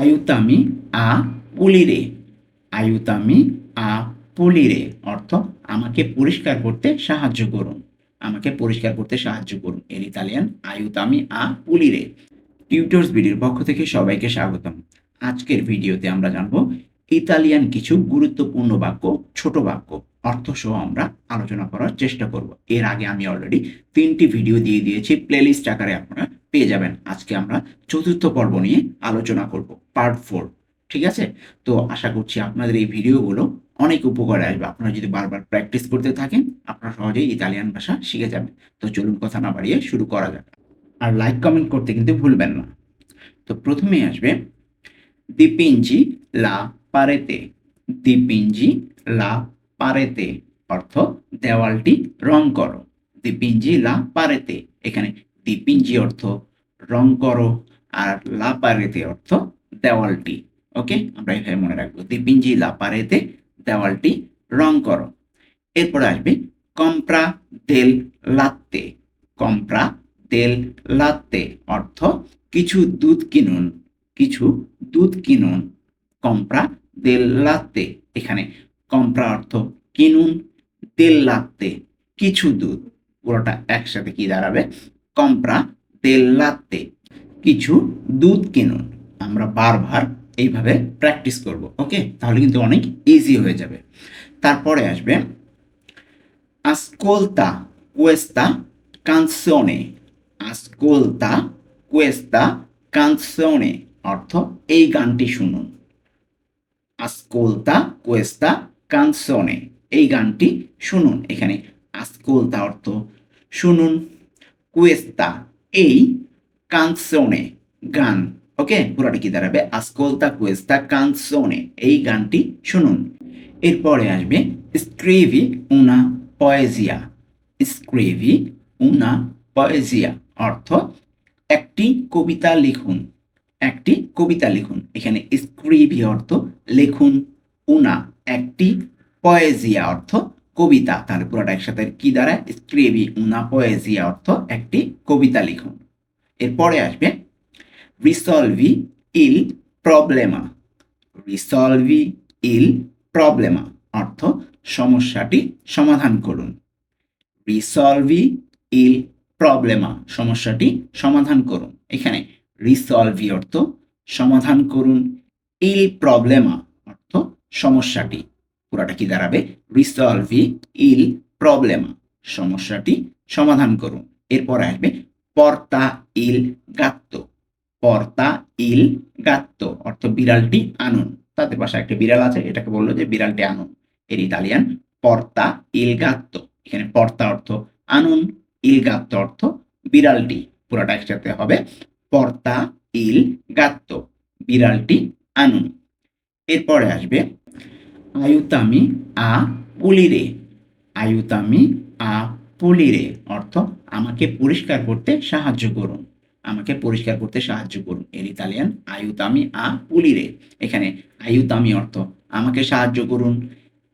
আয়ুতামি আ পুলিরে। আয়ুতামি আ পুলিরে অর্থ আমাকে পরিষ্কার করতে সাহায্য করুন। আমাকে পরিষ্কার করতে সাহায্য করুন। এর ইতালিয়ান আয়ুতামি আ পুলিরে। টিউটরস ভিডিওর পক্ষ থেকে সবাইকে স্বাগতম। আজকের ভিডিওতে আমরা জানব ইতালিয়ান কিছু গুরুত্বপূর্ণ বাক্য, ছোট বাক্য অর্থ সহ আমরা আলোচনা করার চেষ্টা করব। এর আগে আমি অলরেডি 3টি ভিডিও দিয়ে দিয়েছি, প্লেলিস্ট আকারে আপনারা পেয়ে যাবেন। আজকে আমরা চতুর্থ পর্ব নিয়ে আলোচনা করব, পার্ট 4। ঠিক আছে? তো আশা করছি আপনাদের এই ভিডিওগুলো অনেক উপকারে আসবে। আপনারা যদি বারবার প্র্যাকটিস করতে থাকেন, আপনারা সহজেই ইতালিয়ান ভাষা শিখে যাবেন। তো চলুন কথা না বাড়িয়ে শুরু করা যাক। আর লাইক কমেন্ট করতে কিন্তু ভুলবেন না। তো প্রথমেই আসবে dipingi la parete। dipingi la parete অর্থ দেওয়ালটি রং করো। dipingi la parete, এখানে dipingi অর্থ রং করো আর la parete অর্থ দেওয়ালটি। ওকে, আমরা এভাবে মনে রাখবো, dipingi la parete দেওয়ালটি রং করো। এরপরে আসবে compra del latte। compra del latte অর্থ কিছু দুধ কিনুন। কিছু দুধ কিনুন। compra del latte, এখানে compra অর্থ কিনুন, del latte কিছু দুধ, পুরোটা একসাথে কি দাঁড়াবে? compra del latte কিছু দুধ কিনুন। আমরা বারবার এইভাবে প্র্যাকটিস করব। ওকে, তাহলে কিন্তু অনেক ইজি হয়ে যাবে। তারপরে আসবে ascolta questa canzone। ascolta questa canzone অর্থ এই গানটি শুনুন। ascolta questa canzone এই গানটি শুনুন। এখানে ascolta অর্থ শুনুন, questa এই, canzone গান। ওকে, পুরোটা কি দাঁড়াবে? ascolta questa canzone এই গানটি শুনুন। এরপরে আসবে scrivi una poesia। scrivi una poesia অর্থ একটি কবিতা লিখুন। একটি কবিতা লিখুন। এখানে scrivi অর্থ লিখুন, una একটি, poesia অর্থ কবিতা। তাহলে পুরোটা একসাথে কি দাঁড়ায়? scrivi una poesia অর্থ একটি কবিতা লিখুন। এরপরে আসবে risolvi il problema। risolvi il problema অর্থ সমস্যাটি সমাধান করুন। risolvi il problema সমস্যাটি সমাধান করুন। এখানে risolvi অর্থ সমাধান করুন, il problema অর্থ সমস্যাটি। পুরোটা কি দাঁড়াবে? risolvi il problema সমস্যাটি সমাধান করুন। এরপর আসবে porta il gatto। porta il gatto অর্থ বিড়ালটি আনুন। তাদের বাসায় একটা বিড়াল আছে, এটাকে বললো যে বিড়ালটি আনুন। এর ইতালিয়ান porta il gatto। এখানে porta অর্থ আনুন, il gatto অর্থ বিড়ালটি। পুরোটা একসাথে হবে porta il gatto বিড়ালটি আনুন। এরপরে আসবে aiutami a pulire। aiutami a pulire অর্থ আমাকে পরিষ্কার করতে সাহায্য করুন। আমাকে পরিষ্কার করতে সাহায্য করুন। এর ইতালিয়ান aiutami a pulire। এখানে aiutami অর্থ আমাকে সাহায্য করুন,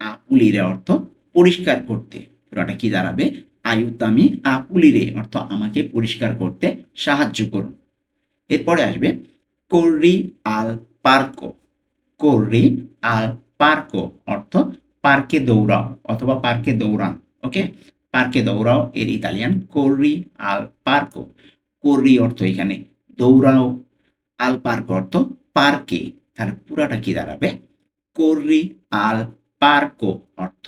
a pulire অর্থ পরিষ্কার করতে। পুরোটা কি দাঁড়াবে? aiutami a pulire অর্থ আমাকে পরিষ্কার করতে সাহায্য করুন। এরপরে আসবে corri al parco। corri al parco অর্থ পার্কে দৌড়াও অথবা পার্কে দৌড়ান। ওকে, পার্কে দৌড়াও। এর Italian corri al parco। corri অর্থ এখানে দৌড়াও, al parco অর্থ পার্কে। তাহলে পুরাটা কি দাঁড়াবে? corri al parco অর্থ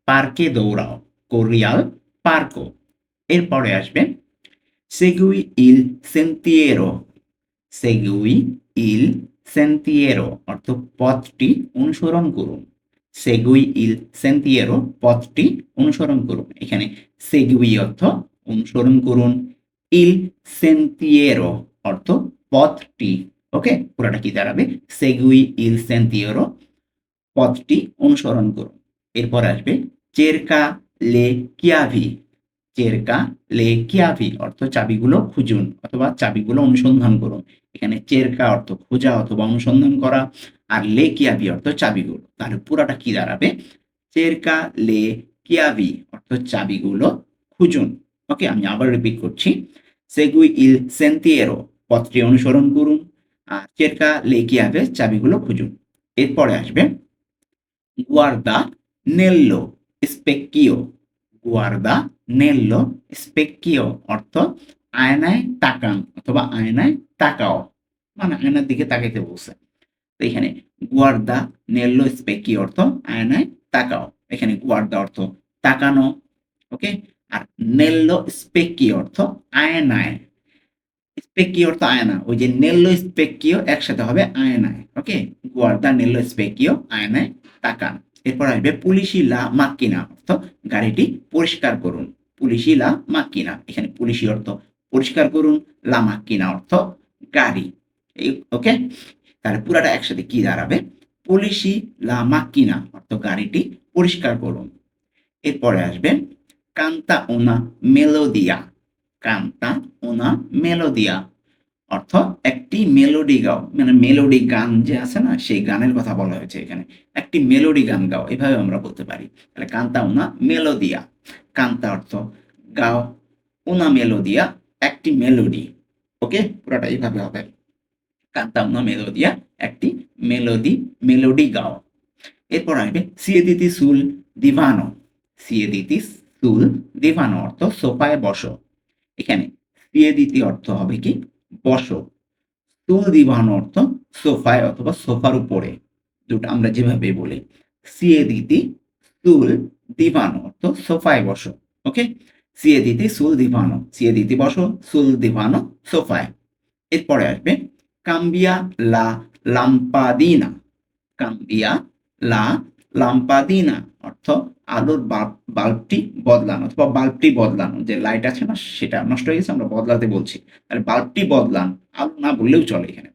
পার্কে দৌড়াও, corri al parco। এরপরে আসবে segui il sentiero। segui il sentiero অর্থ পথটি অনুসরণ করুন। segui il sentiero পথটি অনুসরণ করুন। এখানে segui অর্থ অনুসরণ করুন, il sentiero অর্থ পথটি। ওকে, পুরোটা কি দাঁড়াবে? segui il sentiero পথটি অনুসরণ করুন। এরপর আসবে cerca le chiavi। cerca le chiavi অর্থ চাবিগুলো খুঁজুন অথবা চাবিগুলো অনুসন্ধান করুন। এখানে cerca অর্থ খোঁজা অথবা অনুসন্ধান করা আর le chiavi অর্থ চাবিগুলো। তাহলে পুরাটা কি দাঁড়াবে? cerca le chiavi অর্থ চাবিগুলো খুঁজুন। ওকে, আমি আবার রিপিট করছি, segui il sentiero পথটি অনুসরণ করুন, cerca le chiavi চাবিগুলো খুঁজুন। এরপরে আসবে guarda nello specchio, guarda nello specchio অর্থ আয়নায় তাকান অথবা আয়নায় তাকাও, মানে আয়নার দিকে তাকাইতে বলছে। তো এখানে গুয়ার্দা নেল্লো স্পেকি অর্থ আয়নায় তাকাও, এখানে গুয়ার্দা অর্থ তাকানো, ওকে। আর নেল্লো স্পেকি অর্থ আয়নায়, স্পেকি অর্থ আয়না, ওই যে নেল্লো স্পেকিও একসাথে হবে আয়নায়, ওকে। গুয়ার্দা নেল্লো স্পেকিও আয়নায় তাকান। এরপর আসবে পুলিশি লা মাক্কিনা অর্থ গাড়িটি পরিষ্কার করুন, পুলিশি লা মাক্কিনা, এখানে পুলিশি অর্থ পরিষ্কার করুন, লা মাক্কিনা অর্থ গাড়ি, ওকে। তাহলে পুরাটা একসাথে কি দাঁড়াবে? পুলিশি লা মাক্কিনা অর্থ গাড়িটি পরিষ্কার করুন। এরপরে আসবে কান্তা ওনা মেলোদিয়া, কান্তা ওনা মেলোদিয়া অর্থ একটি মেলোডি গাও, মানে মেলোডি গান যে আছে না, সেই গানের কথা বলা হয়েছে এখানে। একটি মেলোডি গান গাও, এভাবে আমরা বলতে পারি। তাহলে কান্তা ওনা মেলোদিয়া, কান্তা অর্থ গাও, ওনা মেলোদিয়া একটি মেলোডি, ওকে। পুরোটা এইভাবে হবে, কান্তা ওনা মেলোদিয়া একটি মেলোডি গাও। এরপর আসবে সিয়েদিতি সুল দিভানো, সিয়েদিতি সুল দিভানো অর্থ সোফায় বসো, এখানে সিয়েদিতি অর্থ হবে কি বসো, সুল দিভানো অর্থ সোফায় অথবা সোফার উপরে, দুটো আমরা যেভাবে বলি। সিয়েদিতি সুল দিভানো অর্থ সোফায় বসো, ওকে। সিয়েদিতি সুল দিভানো, সিয়েদিতি বসো, সুল দিভানো সোফায়। এরপরে আসবে কাম্বিয়া লা লাম্পাদিনা, কাম্বিয়া লা লাম্পাদিনা অর্থ আলোর বাল্বটি বদলানো অথবা বাল্বটি বদলানো, যে লাইট আছে না সেটা নষ্ট হয়ে গেছে, আমরা বদলাতে বলছি, তাহলে বাল্বটি বদলান, আলো না বললেও চলে এখানে।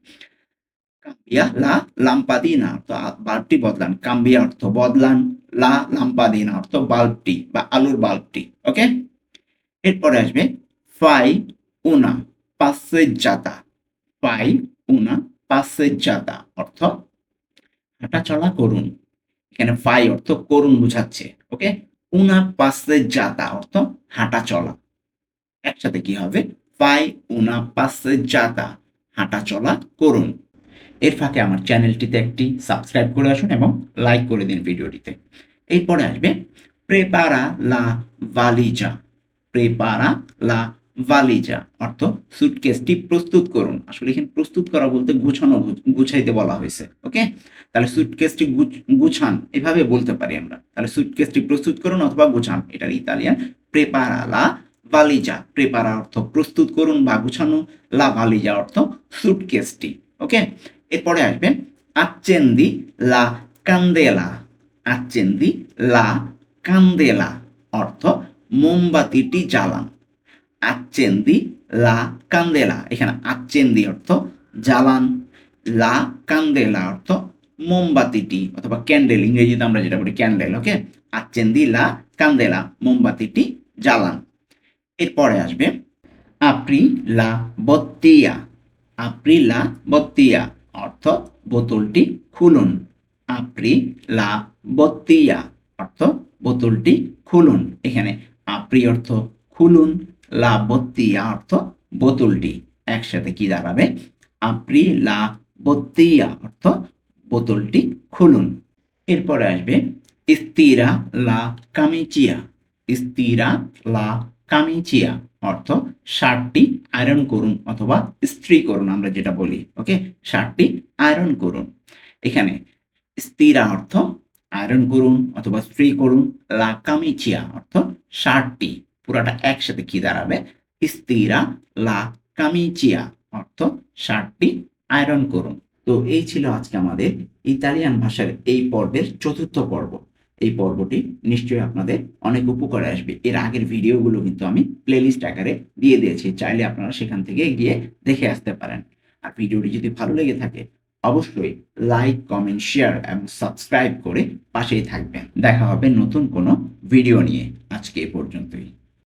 কাম্বিয়া লা লাম্পাদিনা অর্থ বাল্বটি বদলান, কাম্বিয়া অর্থ বদলান, লা লাম্পাদিনা অর্থ বাল্বটি বা আলোর বাল্বটি, ওকে। এরপরে আসবে ফাই উনা পাসেজ্জাতা, ফাই উনা পাসেজ্জাতা অর্থ হাঁটাচলা করুন, এখানে ফাই অর্থ করুন বোঝাচ্ছে, ওকে। উনা পাসেজ্জাতা অর্থ হাঁটা চলা, একসাথে কি হবে? ফাই উনা পাসেজ্জাতা হাঁটা চলা করুন। এর ফাঁকে আমার চ্যানেলটিতে একটি সাবস্ক্রাইব করে আসুন এবং লাইক করে দিন ভিডিওটিতে। এরপরে আসবে প্রেপারা লা ভালিজা, প্রেপারা লা ভালিজা অর্থ সুটকেসটি প্রস্তুত করুন, আসলে এখানে প্রস্তুত করা বলতে গুছানো, গুছাইতে বলা হয়েছে, ওকে। তাহলে সুটকেসটি গুছান, এভাবে বলতে পারি আমরা। তাহলে সুটকেসটি প্রস্তুত করুন অথবা গুছান, এটার ইতালিয়ান প্রেপারা লা ভালিজা, প্রেপারা অর্থ প্রস্তুত করুন বা গুছানো, লা ভালিজা অর্থ সুটকেসটি, ওকে। এরপরে আসবে আচ্চেন্দি লা কান্দেলা, আচ্চেন্দি লা কান্দেলা অর্থ মোমবাতিটি জ্বালান, আচ্চেন্দি লা কান্দেলা, এখানে আচ্চেন্দি অর্থ জ্বালান, লা কান্দেলা অর্থ মোমবাতিটি অথবা ক্যান্ডেল, ইংরেজিতে আমরা যেটা বলি ক্যান্ডেল, ওকে। আচ্চেন্দি লা কান্দেলা মোমবাতিটি জ্বালান। এরপরে আসবে আপরি লা বত্তিয়া, আপরি লা বত্তিয়া অর্থ বোতলটি খুলুন, আপরি লা বত্তিয়া অর্থ বোতলটি খুলুন, এখানে আপরি অর্থ খুলুন, লা বত্তিয়া অর্থ বোতলটি, একসাথে কি দাঁড়াবে? আপরি লা বত্তিয়া অর্থ বোতলটি খুলুন। এরপরে আসবে ইস্তিরা লা কামিচিয়া, ইস্তিরা লা কামিচিয়া অর্থ শার্টটি আয়রন করুন অথবা ইস্ত্রি করুন, আমরা যেটা বলি, ওকে। শার্টটি আয়রন করুন, এখানে ইস্তিরা অর্থ আয়রন করুন অথবা ইস্ত্রি করুন, লা কামিচিয়া অর্থ শার্টটি, পুরাটা একসাথে কি দাঁড়াবে? ইস্তিরা লা কামিচিয়া অর্থ শার্টটি আয়রন করুন। তো এই ছিল আজকে আমাদের ইতালিয়ান ভাষার এই পর্বের চতুর্থ পর্ব। এই পর্বটি নিশ্চয়ই আপনাদের অনেক উপকারে আসবে। এর আগের ভিডিওগুলো কিন্তু আমি প্লেলিস্ট আকারে দিয়ে দিয়েছি, চাইলে আপনারা সেখান থেকে গিয়ে দেখে আসতে পারেন। আর ভিডিওটি যদি ভালো লেগে থাকে অবশ্যই লাইক, কমেন্ট, শেয়ার এবং সাবস্ক্রাইব করে পাশেই থাকবেন। দেখা হবে নতুন কোনো ভিডিও নিয়ে। আজকে এ পর্যন্তই।